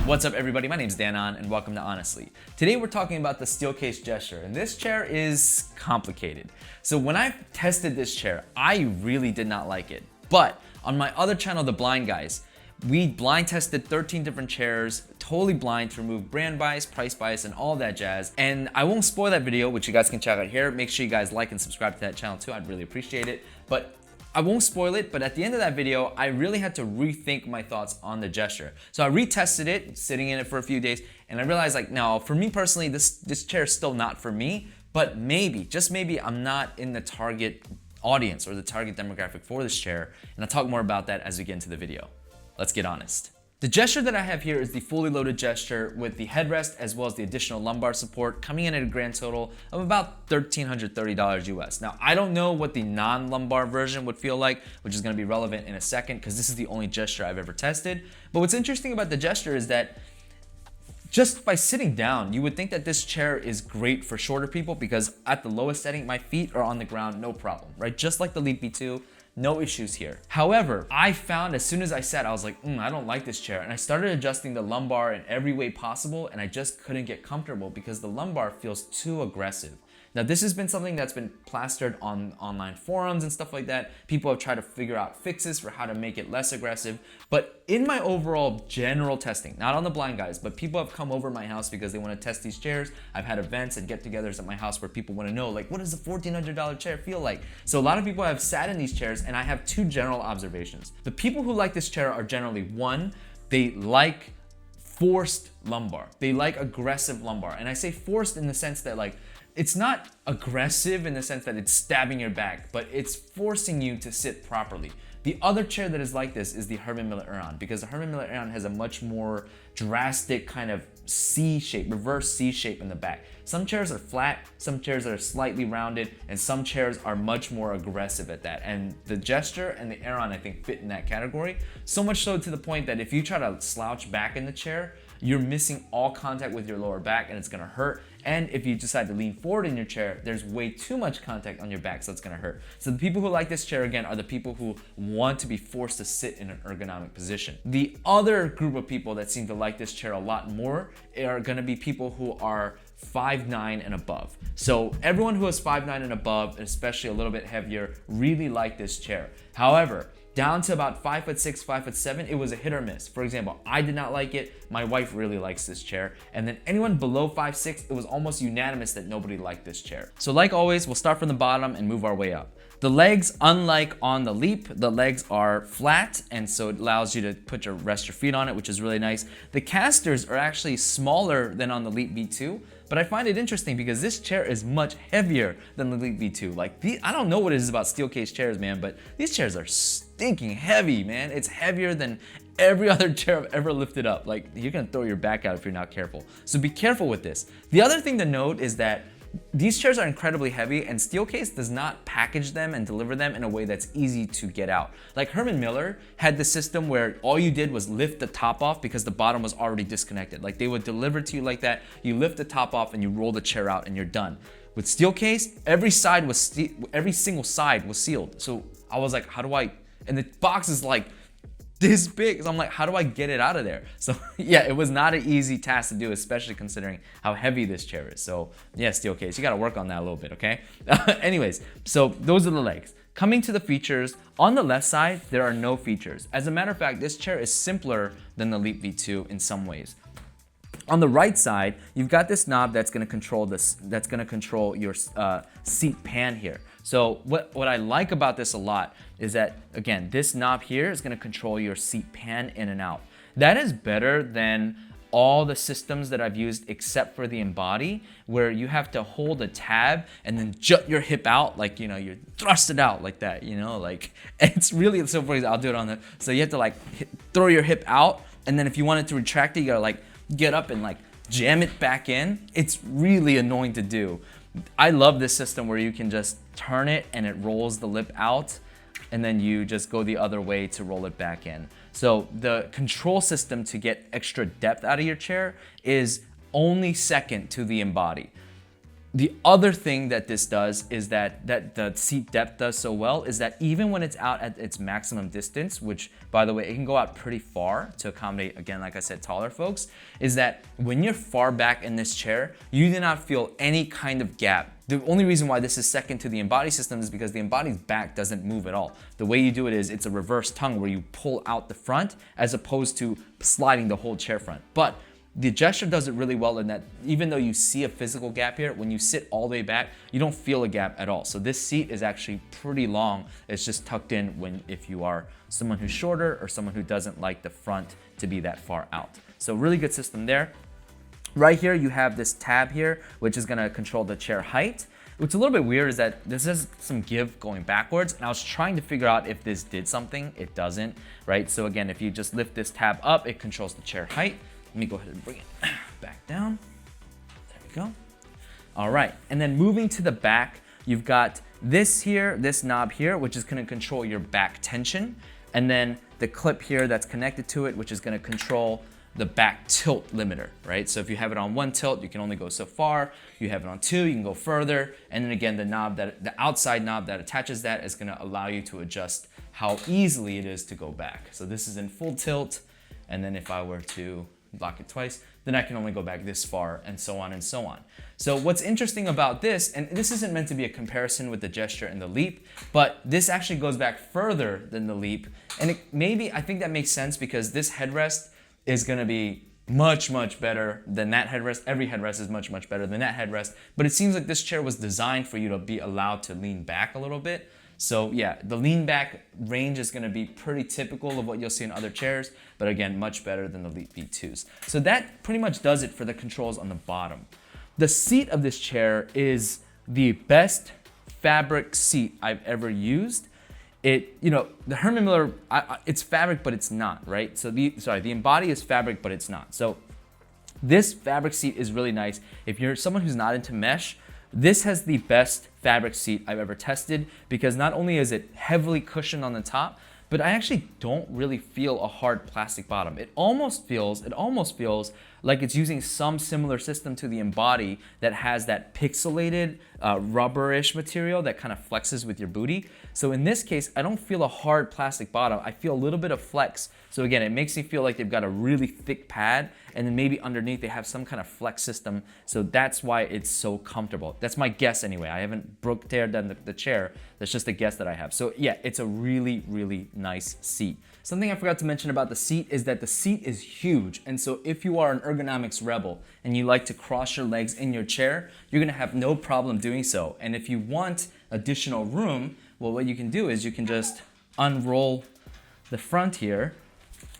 What's up everybody, my name is Danon and welcome to Honestly. Today we're talking about the Steelcase gesture, and this chair is complicated. So when I tested this chair, I really did not like it. But on my other channel, The Blind Guys, we blind tested 13 different chairs, totally blind, to remove brand bias, price bias, and all that jazz. And I won't spoil that video, which you guys can check out here. Make sure you guys like and subscribe to that channel too, I'd really appreciate it. But I won't spoil it, but at the end of that video, I really had to rethink my thoughts on the gesture. So I retested it, sitting in it for a few days, and I realized like, no, for me personally, this chair is still not for me, but maybe, just maybe, I'm not in the target audience or the target demographic for this chair, and I'll talk more about that as we get into the video. Let's get honest. The gesture that I have here is the fully loaded gesture with the headrest as well as the additional lumbar support, coming in at a grand total of about $1,330 US. Now, I don't know what the non-lumbar version would feel like, which is gonna be relevant in a second because this is the only gesture I've ever tested. But what's interesting about the gesture is that just by sitting down, you would think that this chair is great for shorter people because at the lowest setting, my feet are on the ground, no problem, right? Just like the Leap V2. No issues here. However, I found as soon as I sat, I was like, I don't like this chair. And I started adjusting the lumbar in every way possible, and I just couldn't get comfortable because the lumbar feels too aggressive. Now, this has been something that's been plastered on online forums and stuff like that. People have tried to figure out fixes for how to make it less aggressive. But in my overall general testing, not on The Blind Guys, but people have come over my house because they want to test these chairs. I've had events and get-togethers at my house where people want to know, like, what does a $1,400 chair feel like? So a lot of people have sat in these chairs, and I have two general observations. The people who like this chair are generally, one, they like forced lumbar. They like aggressive lumbar. And I say forced in the sense that, like, it's not aggressive in the sense that it's stabbing your back, but it's forcing you to sit properly. The other chair that is like this is the Herman Miller Aeron, because the Herman Miller Aeron has a much more drastic kind of C shape, reverse C shape in the back. Some chairs are flat, some chairs are slightly rounded, and some chairs are much more aggressive at that. And the gesture and the Aeron, I think, fit in that category. So much so to the point that if you try to slouch back in the chair, you're missing all contact with your lower back and it's gonna hurt. And if you decide to lean forward in your chair, there's way too much contact on your back, so it's gonna hurt. So the people who like this chair, again, are the people who want to be forced to sit in an ergonomic position. The other group of people that seem to like this chair a lot more are gonna be people who are 5'9" and above. So everyone who is 5'9" and above, especially a little bit heavier, really like this chair. However, down to about 5'6", 5'7", it was a hit or miss. For example, I did not like it. My wife really likes this chair. And then anyone below 5'6", it was almost unanimous that nobody liked this chair. So like always, we'll start from the bottom and move our way up. The legs, unlike on the Leap, the legs are flat, and so it allows you to rest your feet on it, which is really nice. The casters are actually smaller than on the Leap V2, but I find it interesting because this chair is much heavier than the Leap V2. Like, I don't know what it is about Steelcase chairs, man, but these chairs are stinking heavy, man. It's heavier than every other chair I've ever lifted up. Like, you're gonna throw your back out if you're not careful. So be careful with this. The other thing to note is that these chairs are incredibly heavy, and Steelcase does not package them and deliver them in a way that's easy to get out. Like Herman Miller had the system where all you did was lift the top off because the bottom was already disconnected. Like, they would deliver to you like that, you lift the top off and you roll the chair out and you're done. With Steelcase, every single side was sealed. So I was like, and the box is like this big, so I'm like, how do I get it out of there? So yeah, it was not an easy task to do, especially considering how heavy this chair is. So yeah, Steelcase, you gotta work on that a little bit, okay? Anyways, so those are the legs. Coming to the features, on the left side, there are no features. As a matter of fact, this chair is simpler than the Leap V2 in some ways. On the right side, you've got this knob that's gonna control your seat pan here. So what I like about this a lot is that, again, this knob here is gonna control your seat pan in and out. That is better than all the systems that I've used except for the Embody, where you have to hold a tab and then jut your hip out, like, you know, you thrust it out like that, you know, like, it's really, so for example, I'll do it on the, so you have to like throw your hip out, and then if you want it to retract it, you gotta like get up and like jam it back in. It's really annoying to do. I love this system where you can just turn it and it rolls the lip out, and then you just go the other way to roll it back in. So the control system to get extra depth out of your chair is only second to the Embody. The other thing that this does is that the seat depth does so well is that even when it's out at its maximum distance, which by the way, it can go out pretty far to accommodate, again, like I said, taller folks, is that when you're far back in this chair, you do not feel any kind of gap. The only reason why this is second to the Embody system is because the Embody's back doesn't move at all. The way you do it is it's a reverse tongue where you pull out the front as opposed to sliding the whole chair front. But the gesture does it really well in that even though you see a physical gap here, when you sit all the way back, you don't feel a gap at all. So this seat is actually pretty long. It's just tucked in if you are someone who's shorter or someone who doesn't like the front to be that far out. So really good system there. Right here, you have this tab here, which is gonna control the chair height. What's a little bit weird is that this has some give going backwards, and I was trying to figure out if this did something. It doesn't, right? So again, if you just lift this tab up, it controls the chair height. Let me go ahead and bring it back down. There we go. All right, and then moving to the back, you've got this here, this knob here, which is gonna control your back tension, and then the clip here that's connected to it, which is gonna control the back tilt limiter, right? So if you have it on one tilt, you can only go so far. You have it on two, you can go further. And then again, the outside knob that attaches that is gonna allow you to adjust how easily it is to go back. So this is in full tilt, and then if I were to lock it twice, then I can only go back this far, and so on and so on. So what's interesting about this, and this isn't meant to be a comparison with the gesture and the leap, but this actually goes back further than the leap. And I think that makes sense because this headrest is gonna be much, much better than that headrest. Every headrest is much, much better than that headrest, but it seems like this chair was designed for you to be allowed to lean back a little bit. So yeah, the lean back range is gonna be pretty typical of what you'll see in other chairs, but again, much better than the Leap V2s. So that pretty much does it for the controls on the bottom. The seat of this chair is the best fabric seat I've ever used. The Herman Miller, it's fabric, but it's not, right? So the Embody is fabric, but it's not. So this fabric seat is really nice. If you're someone who's not into mesh, this has the best fabric seat I've ever tested because not only is it heavily cushioned on the top, but I actually don't really feel a hard plastic bottom. It almost feels like it's using some similar system to the Embody that has that pixelated rubberish material that kind of flexes with your booty. So in this case, I don't feel a hard plastic bottom. I feel a little bit of flex. So again, it makes me feel like they've got a really thick pad and then maybe underneath they have some kind of flex system. So that's why it's so comfortable. That's my guess anyway. I haven't teared down the chair. That's just a guess that I have. So yeah, it's a really, really nice seat. Something I forgot to mention about the seat is that the seat is huge. And so if you are an ergonomics rebel and you like to cross your legs in your chair, you're gonna have no problem doing so. And if you want additional room, well, what you can do is you can just unroll the front here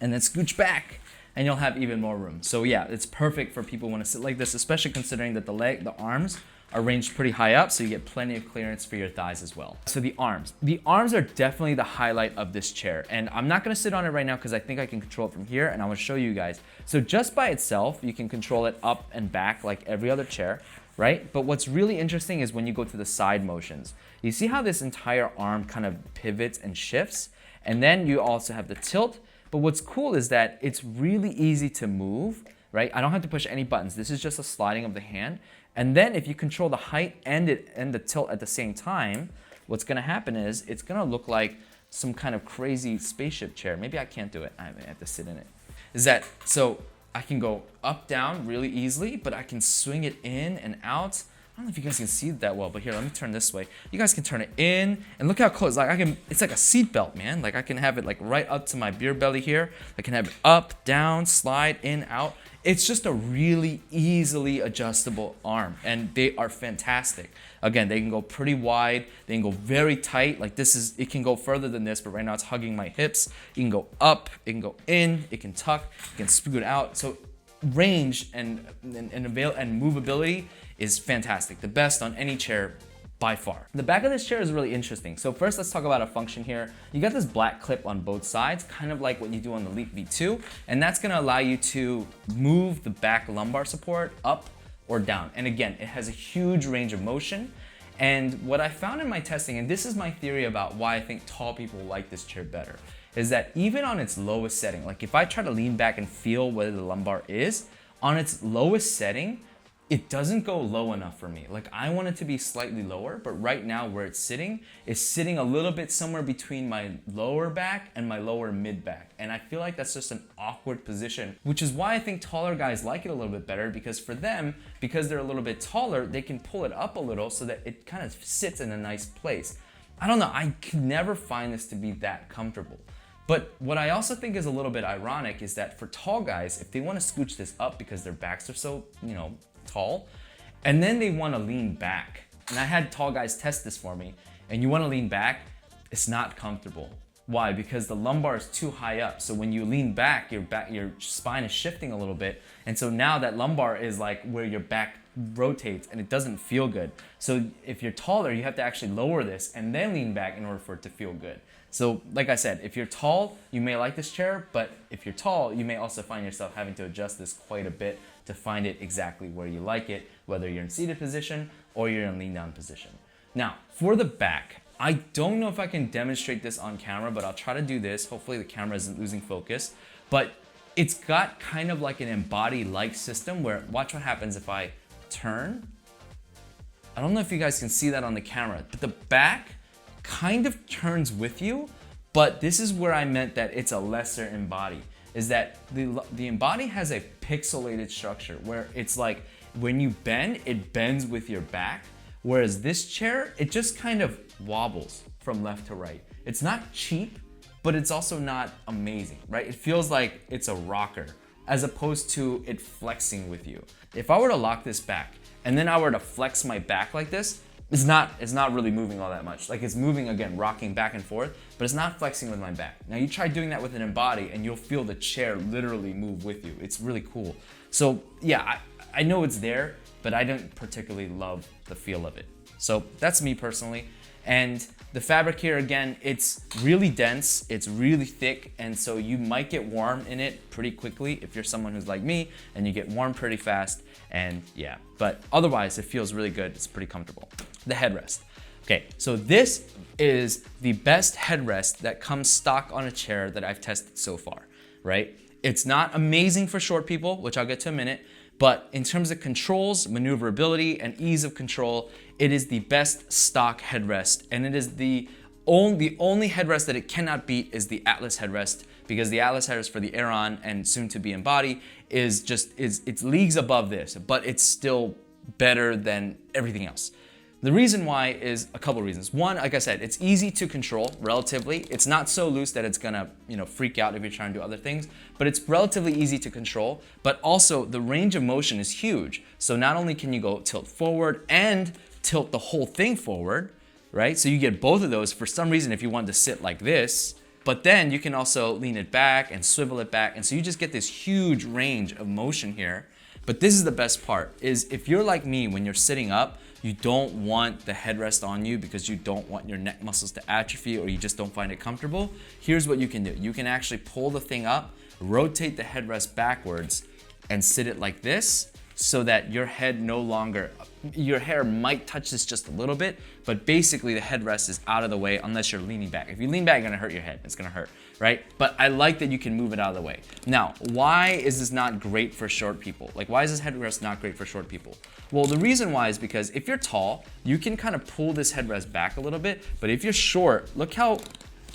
and then scooch back and you'll have even more room. So yeah, it's perfect for people who want to sit like this, especially considering that the arms are ranged pretty high up, so you get plenty of clearance for your thighs as well. So the arms are definitely the highlight of this chair. And I'm not gonna sit on it right now because I think I can control it from here and I wanna show you guys. So just by itself, you can control it up and back like every other chair, right? But what's really interesting is when you go to the side motions. You see how this entire arm kind of pivots and shifts? And then you also have the tilt. But what's cool is that it's really easy to move, right? I don't have to push any buttons. This is just a sliding of the hand. And then if you control the height and the tilt at the same time, what's gonna happen is it's gonna look like some kind of crazy spaceship chair. Maybe I can't do it. I have to sit in it. So I can go up, down really easily, but I can swing it in and out. I don't know if you guys can see it that well, but here, let me turn this way. You guys can turn it in, and look how close. It's like a seat belt, man. Like I can have it like right up to my beer belly here. I can have it up, down, slide, in, out. It's just a really easily adjustable arm, and they are fantastic. Again, they can go pretty wide. They can go very tight. Like it can go further than this, but right now it's hugging my hips. You can go up, it can go in, it can tuck, it can scoot out. So range and movability is fantastic. The best on any chair by far. The back of this chair is really interesting. So first let's talk about a function here. You got this black clip on both sides, kind of like what you do on the Leap V2, and that's gonna allow you to move the back lumbar support up or down. And again, it has a huge range of motion. And what I found in my testing, and this is my theory about why I think tall people like this chair better, is that even on its lowest setting, like if I try to lean back and feel where the lumbar is, on its lowest setting, it doesn't go low enough for me. Like I want it to be slightly lower, but right now where it's sitting is sitting a little bit somewhere between my lower back and my lower mid back. And I feel like that's just an awkward position, which is why I think taller guys like it a little bit better, because for them, because they're a little bit taller, they can pull it up a little so that it kind of sits in a nice place. I don't know, I can never find this to be that comfortable. But what I also think is a little bit ironic is that for tall guys, if they want to scooch this up because their backs are so, tall, and then they want to lean back. And I had tall guys test this for me, and you want to lean back, it's not comfortable. Why? Because the lumbar is too high up. So when you lean back, your spine is shifting a little bit. And so now that lumbar is like where your back rotates and it doesn't feel good. So if you're taller, you have to actually lower this and then lean back in order for it to feel good. So like I said, if you're tall, you may like this chair, but if you're tall, you may also find yourself having to adjust this quite a bit to find it exactly where you like it, whether you're in seated position or you're in lean down position. Now, for the back, I don't know if I can demonstrate this on camera, but I'll try to do this. Hopefully the camera isn't losing focus, but it's got kind of like an embody-like system where, watch what happens if I turn. I don't know if you guys can see that on the camera, but the back kind of turns with you, but this is where I meant that it's a lesser embody, is that the embody has a pixelated structure where it's like when you bend, it bends with your back, whereas this chair, it just kind of wobbles from left to right. It's not cheap, but it's also not amazing, right? It feels like it's a rocker as opposed to it flexing with you. If I were to lock this back and then I were to flex my back like this, it's not really moving all that much. Like it's moving again, rocking back and forth, but it's not flexing with my back. Now you try doing that with an embody and you'll feel the chair literally move with you. It's really cool. So yeah, I know it's there, but I don't particularly love the feel of it. So that's me personally. And the fabric here, again, it's really dense, it's really thick, and so you might get warm in it pretty quickly if you're someone who's like me and you get warm pretty fast, and yeah. But otherwise, it feels really good, it's pretty comfortable. The headrest. Okay, so this is the best headrest that comes stock on a chair that I've tested so far, right? It's not amazing for short people, which I'll get to in a minute, but in terms of controls, maneuverability, and ease of control, it is the best stock headrest, and it is the only headrest that it cannot beat is the Atlas headrest, because the Atlas headrest for the Aeron and soon to be Embody is it's leagues above this, but it's still better than everything else. The reason why is a couple reasons. One, like I said, it's easy to control relatively. It's not so loose that it's gonna, freak out if you're trying to do other things, but it's relatively easy to control. But also the range of motion is huge. So not only can you go tilt forward and tilt the whole thing forward, right? So you get both of those for some reason if you wanted to sit like this, but then you can also lean it back and swivel it back. And so you just get this huge range of motion here. But this is the best part, is if you're like me, when you're sitting up, you don't want the headrest on you because you don't want your neck muscles to atrophy or you just don't find it comfortable. Here's what you can do. You can actually pull the thing up, rotate the headrest backwards, and sit it like this so that your head your hair might touch this just a little bit, but basically the headrest is out of the way unless you're leaning back. If you lean back, you're gonna hurt your head. It's gonna hurt, right? But I like that you can move it out of the way. Now, why is this not great for short people? Like, why is this headrest not great for short people? Well, the reason why is because if you're tall, you can kind of pull this headrest back a little bit, but if you're short, look how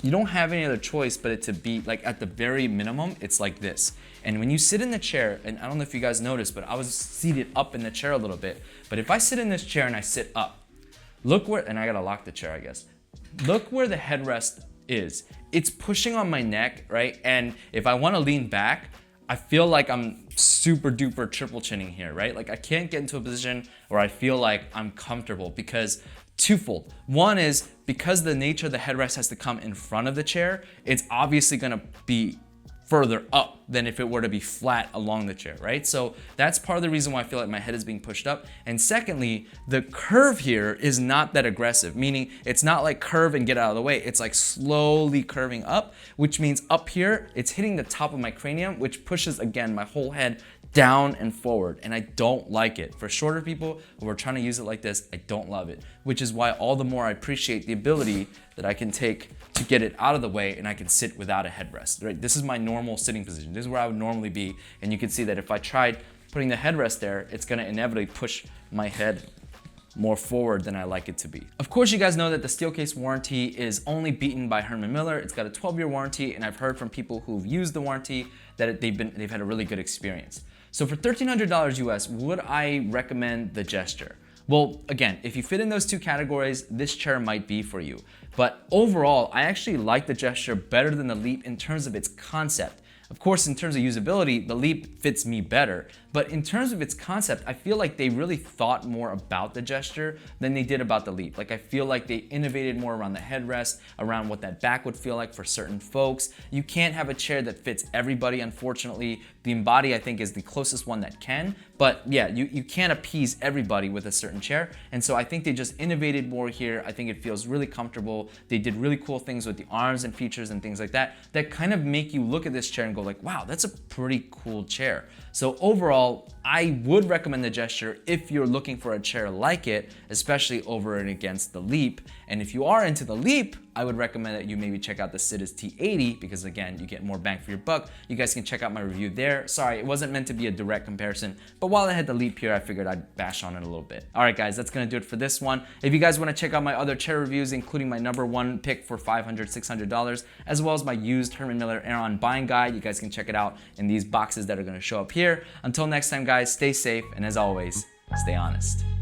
you don't have any other choice but it to be like at the very minimum, it's like this. And when you sit in the chair, and I don't know if you guys noticed, but I was seated up in the chair a little bit. But if I sit in this chair and I sit up, look where, and I gotta lock the chair, I guess. Look where the headrest is. It's pushing on my neck, right? And if I wanna lean back, I feel like I'm super duper triple chinning here, right? Like I can't get into a position where I feel like I'm comfortable because twofold. One is because the nature of the headrest has to come in front of the chair, it's obviously gonna be further up than if it were to be flat along the chair, right? So that's part of the reason why I feel like my head is being pushed up. And secondly, the curve here is not that aggressive, meaning it's not like curve and get out of the way. It's like slowly curving up, which means up here, it's hitting the top of my cranium, which pushes, again, my whole head down and forward, and I don't like it. For shorter people who are trying to use it like this, I don't love it, which is why all the more I appreciate the ability that I can take to get it out of the way and I can sit without a headrest, right? This is my normal sitting position. This is where I would normally be, and you can see that if I tried putting the headrest there, it's gonna inevitably push my head more forward than I like it to be. Of course, you guys know that the Steelcase warranty is only beaten by Herman Miller. It's got a 12-year warranty, and I've heard from people who've used the warranty that they've had a really good experience. So for $1,300 US, would I recommend the Gesture? Well, again, if you fit in those two categories, this chair might be for you. But overall, I actually like the Gesture better than the Leap in terms of its concept. Of course, in terms of usability, the Leap fits me better. But in terms of its concept, I feel like they really thought more about the Gesture than they did about the Leap. Like, I feel like they innovated more around the headrest, around what that back would feel like for certain folks. You can't have a chair that fits everybody, unfortunately. The Embody, I think, is the closest one that can. But yeah, you can't appease everybody with a certain chair. And so I think they just innovated more here. I think it feels really comfortable. They did really cool things with the arms and features and things like that that kind of make you look at this chair and go like, wow, that's a pretty cool chair. So overall, I would recommend the Gesture if you're looking for a chair like it, especially over and against the Leap. And if you are into the Leap, I would recommend that you maybe check out the Sitis T80 because again, you get more bang for your buck. You guys can check out my review there. Sorry, it wasn't meant to be a direct comparison, but while I had the Leap here, I figured I'd bash on it a little bit. All right, guys, that's gonna do it for this one. If you guys wanna check out my other chair reviews, including my #1 pick for $500, $600, as well as my used Herman Miller Aeron buying guide, you guys can check it out in these boxes that are gonna show up here. Until next time, guys, stay safe, and as always, stay honest.